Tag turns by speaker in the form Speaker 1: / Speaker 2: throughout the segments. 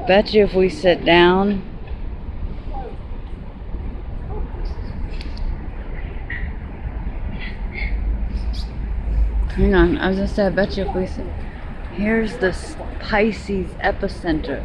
Speaker 1: Bet you if we sit down. Hang on, I was gonna say, I bet you if we sit. Here's the Pisces epicenter.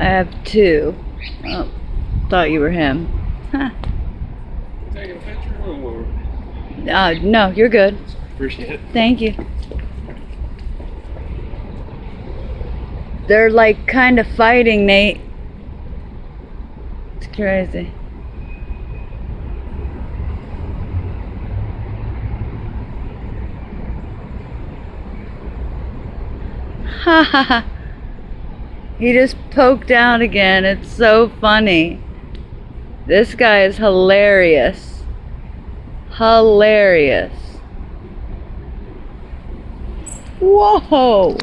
Speaker 1: I have two. Oh, thought you were him. Huh.
Speaker 2: Taking a picture or?
Speaker 1: No, you're good.
Speaker 2: Appreciate it.
Speaker 1: Thank you. They're like kind of fighting, Nate. It's crazy. Ha ha ha. He just poked out again. It's so funny. This guy is hilarious. Hilarious. Whoa!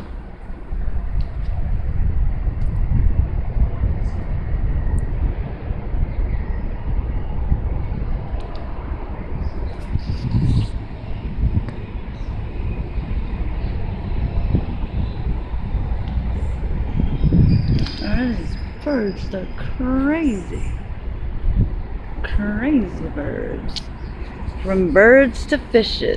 Speaker 1: These birds, they're crazy. Crazy birds. From birds to fishes.